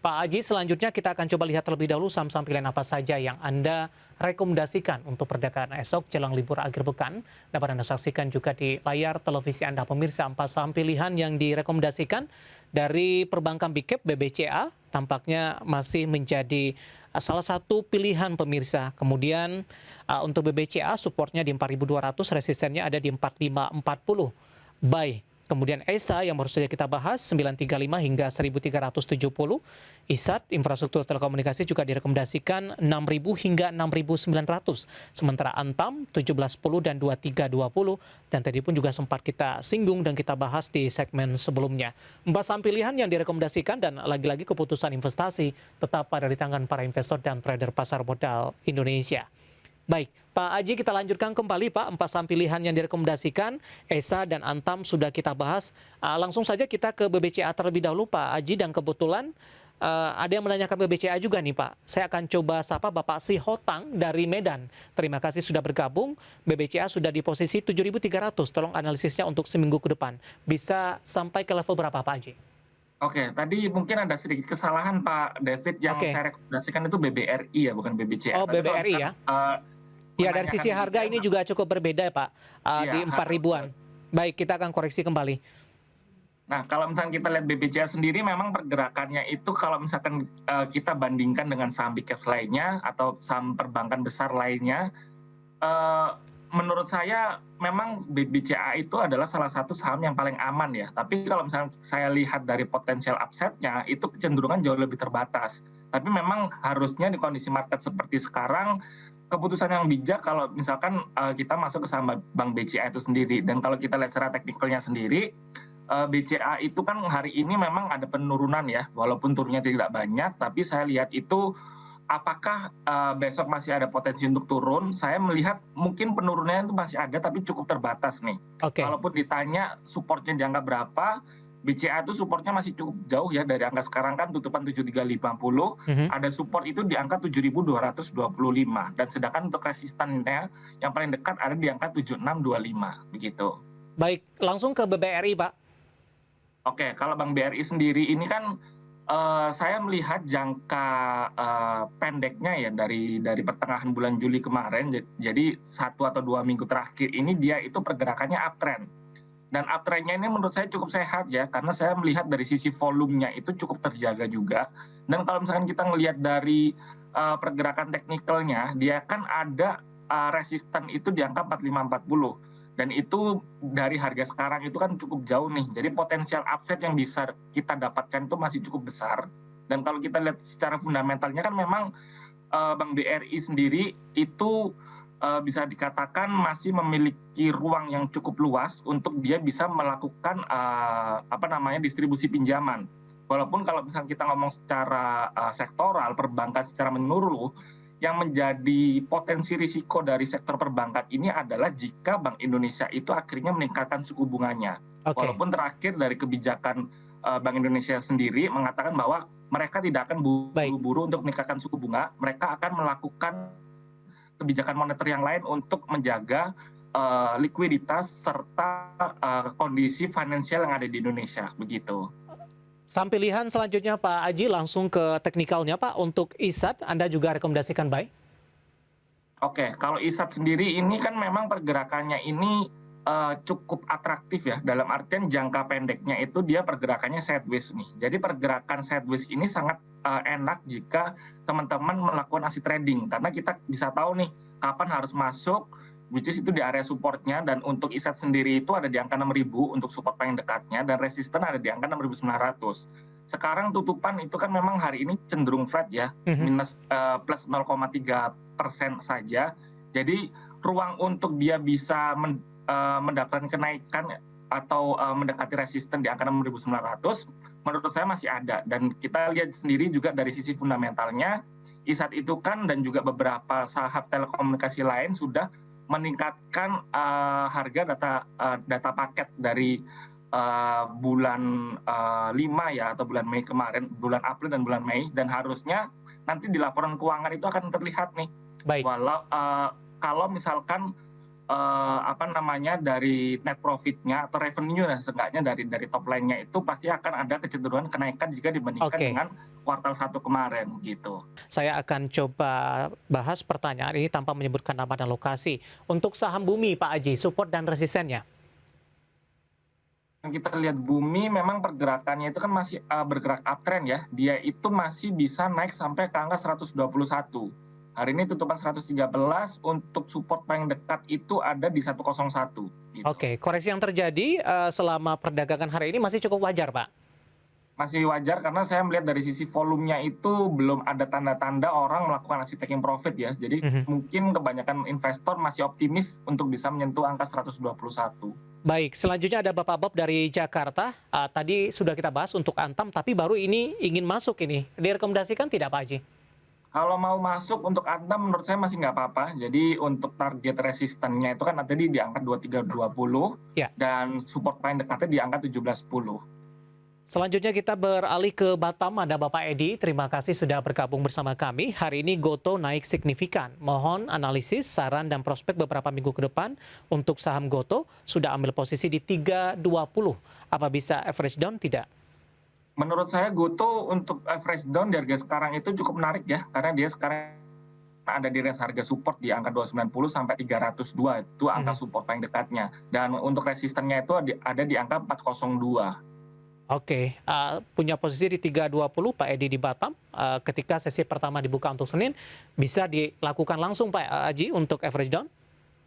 Pak Aji, selanjutnya kita akan coba lihat terlebih dahulu saham-saham pilihan apa saja yang Anda rekomendasikan untuk perdagangan esok jelang libur akhir pekan. Dapat Anda saksikan juga di layar televisi Anda, pemirsa, empat saham pilihan yang direkomendasikan dari perbankan Big Cap BBCA tampaknya masih menjadi salah satu pilihan pemirsa. Kemudian untuk BBCA supportnya di 4.200, resistennya ada di 4.540. Buy. Kemudian ESA yang baru saja kita bahas 935 hingga 1370. ISAT infrastruktur telekomunikasi juga direkomendasikan 6.000 hingga 6.900. Sementara Antam 1710 dan 2320 dan tadi pun juga sempat kita singgung dan kita bahas di segmen sebelumnya. Empat saham pilihan yang direkomendasikan dan lagi-lagi keputusan investasi tetap pada di tangan para investor dan trader pasar modal Indonesia. Baik, Pak Aji, kita lanjutkan kembali Pak, empat saham pilihan yang direkomendasikan, ESA dan Antam sudah kita bahas. Langsung saja kita ke BBCA terlebih dahulu Pak Aji, dan kebetulan ada yang menanyakan BBCA juga nih Pak. Saya akan coba sapa Bapak Si Hotang dari Medan. Terima kasih sudah bergabung. BBCA sudah di posisi 7.300, tolong analisisnya untuk seminggu ke depan. Bisa sampai ke level berapa Pak Aji? Oke, tadi mungkin ada sedikit kesalahan Pak David, yang saya rekomendasikan itu BBRI ya, bukan BBCA. Oh, BBRI ya? Ya, dari sisi harga ini juga cukup berbeda ya Pak, di 4.000-an. Baik, kita akan koreksi kembali. Nah, kalau misalnya kita lihat BBCA sendiri, memang pergerakannya itu kalau misalkan kita bandingkan dengan saham big cap lainnya atau saham perbankan besar lainnya, menurut saya memang BBCA itu adalah salah satu saham yang paling aman ya. Tapi kalau misalnya saya lihat dari potensial upside-nya, itu kecenderungan jauh lebih terbatas. Tapi memang harusnya di kondisi market seperti sekarang, keputusan yang bijak kalau misalkan kita masuk ke saham Bank BCA itu sendiri. Dan kalau kita lihat secara teknikalnya sendiri, BCA itu kan hari ini memang ada penurunan ya, walaupun turunnya tidak banyak, tapi saya lihat itu apakah besok masih ada potensi untuk turun. Saya melihat mungkin penurunannya itu masih ada, tapi cukup terbatas nih. Walaupun ditanya supportnya di angka berapa, BCA itu supportnya masih cukup jauh ya, dari angka sekarang kan tutupan 7350, ada support itu di angka 7225, dan sedangkan untuk resistannya yang paling dekat ada di angka 7625 begitu. Baik, langsung ke BBRI Pak. Oke, kalau Bank BRI sendiri ini kan saya melihat jangka pendeknya ya dari pertengahan bulan Juli kemarin, jadi 1 atau 2 minggu terakhir ini dia itu pergerakannya uptrend. Dan uptrendnya ini menurut saya cukup sehat ya, karena saya melihat dari sisi volumenya itu cukup terjaga juga. Dan kalau misalkan kita melihat dari pergerakan teknikalnya, dia kan ada resisten itu di angka 4540. Dan itu dari harga sekarang itu kan cukup jauh nih. Jadi potensial upside yang bisa kita dapatkan itu masih cukup besar. Dan kalau kita lihat secara fundamentalnya kan memang Bank BRI sendiri itu bisa dikatakan masih memiliki ruang yang cukup luas untuk dia bisa melakukan distribusi pinjaman. Walaupun kalau misalnya kita ngomong secara sektoral, perbankan secara menyeluruh, yang menjadi potensi risiko dari sektor perbankan ini adalah jika Bank Indonesia itu akhirnya meningkatkan suku bunganya. Walaupun terakhir dari kebijakan Bank Indonesia sendiri mengatakan bahwa mereka tidak akan buru-buru untuk meningkatkan suku bunga, mereka akan melakukan kebijakan moneter yang lain untuk menjaga likuiditas serta kondisi finansial yang ada di Indonesia, begitu. Saham pilihan selanjutnya Pak Aji, langsung ke teknikalnya Pak. Untuk ISAT, Anda juga rekomendasikan buy? Oke, kalau ISAT sendiri ini kan memang pergerakannya ini cukup atraktif ya, dalam artian jangka pendeknya itu dia pergerakannya sideways nih. Jadi pergerakan sideways ini sangat enak jika teman-teman melakukan asset trading, karena kita bisa tahu nih kapan harus masuk, which is itu di area supportnya. Dan untuk ISAT sendiri itu ada di angka 6.000 untuk support paling dekatnya, dan resisten ada di angka 6.900. Sekarang tutupan itu kan memang hari ini cenderung flat ya, plus 0,3% saja. Jadi ruang untuk dia bisa mendapatkan kenaikan atau mendekati resisten di angka 6.900 menurut saya masih ada. Dan kita lihat sendiri juga dari sisi fundamentalnya, ISAT itu kan dan juga beberapa saham telekomunikasi lain sudah meningkatkan harga data paket dari bulan 5 ya, atau bulan Mei kemarin, bulan April dan bulan Mei, dan harusnya nanti di laporan keuangan itu akan terlihat nih. Kalau misalkan dari net profit-nya atau revenue seenggaknya dari top line-nya itu pasti akan ada kecenderungan kenaikan jika dibandingkan Oke. dengan kuartal 1 kemarin gitu. Saya akan coba bahas pertanyaan ini tanpa menyebutkan nama dan lokasi. Untuk saham Bumi, Pak Aji, support dan resistennya. Kita lihat Bumi memang pergerakannya itu kan masih bergerak uptrend ya. Dia itu masih bisa naik sampai ke angka 121. Hari ini tutupan 113, untuk support paling dekat itu ada di 101 gitu. Oke, koreksi yang terjadi selama perdagangan hari ini masih cukup wajar, Pak. Masih wajar karena saya melihat dari sisi volumenya itu belum ada tanda-tanda orang melakukan aksi taking profit ya. Jadi mungkin kebanyakan investor masih optimis untuk bisa menyentuh angka 121. Baik, selanjutnya ada Bapak Bob dari Jakarta. Tadi sudah kita bahas untuk Antam, tapi baru ini ingin masuk ini. Direkomendasikan tidak, Pak Aji? Kalau mau masuk untuk Antam menurut saya masih nggak apa-apa. Jadi untuk target resistennya itu kan tadi di angka 2320 Ya. dan support paling dekatnya di angka 1710. Selanjutnya kita beralih ke Batam, ada Bapak Edi. Terima kasih sudah bergabung bersama kami. Hari ini Goto naik signifikan. Mohon analisis, saran, dan prospek beberapa minggu ke depan untuk saham Goto. Sudah ambil posisi di 320. Apa bisa average down? Tidak. Menurut saya Goto untuk average down di harga sekarang itu cukup menarik ya. Karena dia sekarang ada di range harga support di angka 290 sampai 302. Itu angka support paling dekatnya. Dan untuk resistennya itu ada di angka 402. Oke, punya posisi di 320 Pak Edi di Batam. Ketika sesi pertama dibuka untuk Senin, bisa dilakukan langsung Pak Aji untuk average down?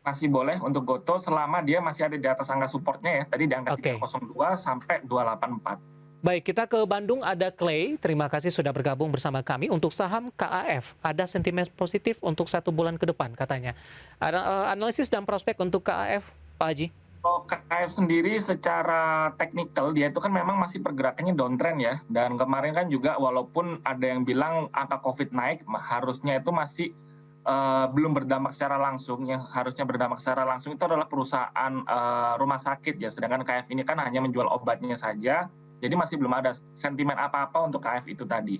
Masih boleh untuk Goto selama dia masih ada di atas angka supportnya ya. Tadi di angka Oke. 302 sampai 284. Baik, kita ke Bandung, ada Clay. Terima kasih sudah bergabung bersama kami. Untuk saham KAF, ada sentimen positif untuk 1 bulan ke depan katanya. Ada analisis dan prospek untuk KAF, Pak Haji? Kalau KAF sendiri secara teknikal dia itu kan memang masih pergerakannya downtrend ya. Dan kemarin kan juga walaupun ada yang bilang angka COVID naik, harusnya itu masih belum berdampak secara langsung. Yang harusnya berdampak secara langsung itu adalah perusahaan rumah sakit ya. Sedangkan KAF ini kan hanya menjual obatnya saja. Jadi masih belum ada sentimen apa-apa untuk KAF itu tadi.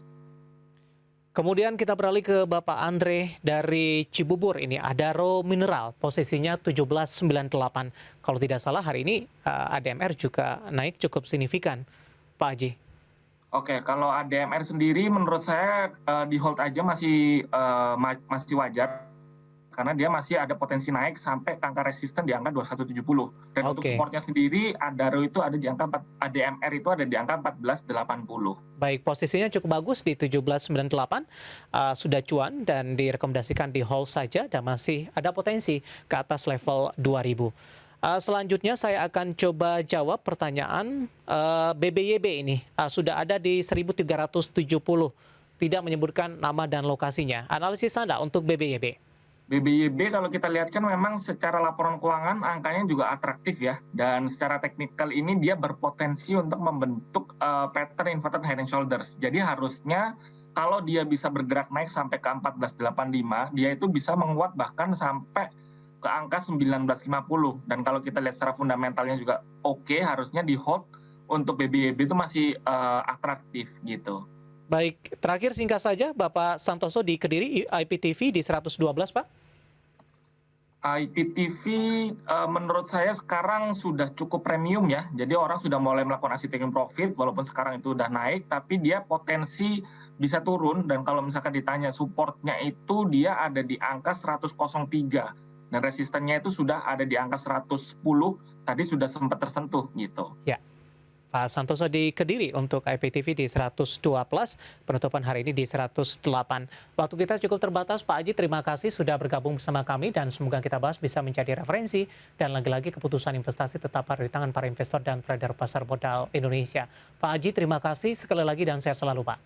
Kemudian kita beralih ke Bapak Andre dari Cibubur. Ini Adaro Mineral, posisinya 1798. Kalau tidak salah hari ini ADMR juga naik cukup signifikan, Pak Haji. Oke, kalau ADMR sendiri menurut saya di hold aja masih wajar. Karena dia masih ada potensi naik sampai ke angka resisten di angka 2170. Dan untuk supportnya sendiri, Adaro itu ada di angka ADMR itu ada di angka 1480. Baik, posisinya cukup bagus di 1798, sudah cuan dan direkomendasikan di hold saja dan masih ada potensi ke atas level 2000. Selanjutnya saya akan coba jawab pertanyaan BBYB ini. Sudah ada di 1370, tidak menyebutkan nama dan lokasinya. Analisis Anda untuk BBYB? BBYB kalau kita lihat kan memang secara laporan keuangan angkanya juga atraktif ya. Dan secara teknikal ini dia berpotensi untuk membentuk pattern inverted head and shoulders. Jadi harusnya kalau dia bisa bergerak naik sampai ke 1485, dia itu bisa menguat bahkan sampai ke angka 1950. Dan kalau kita lihat secara fundamentalnya juga oke, harusnya di hold untuk BBYB itu masih atraktif gitu. Baik, terakhir singkat saja Bapak Santoso di Kediri, IPTV di 112 Pak. IPTV menurut saya sekarang sudah cukup premium ya. Jadi orang sudah mulai melakukan aksi taking profit walaupun sekarang itu udah naik. Tapi dia potensi bisa turun. Dan kalau misalkan ditanya supportnya itu dia ada di angka 103. Dan resistennya itu sudah ada di angka 110. Tadi sudah sempat tersentuh gitu. Ya. Pak Santoso di Kediri untuk IPTV di 102+, penutupan hari ini di 108. Waktu kita cukup terbatas, Pak Haji, terima kasih sudah bergabung bersama kami dan semoga kita bahas bisa menjadi referensi dan lagi-lagi keputusan investasi tetap ada di tangan para investor dan trader pasar modal Indonesia. Pak Haji, terima kasih sekali lagi dan sehat selalu, Pak.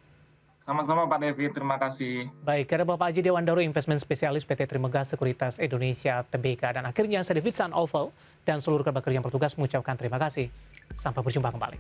Sama-sama Pak Devi, terima kasih. Baik, ada Bapak Haji Dewandaro, investment spesialis PT Trimegah Sekuritas Indonesia Tbk. Dan akhirnya saya David San Oval dan seluruh rekan kerja yang bertugas mengucapkan terima kasih. Sampai berjumpa kembali.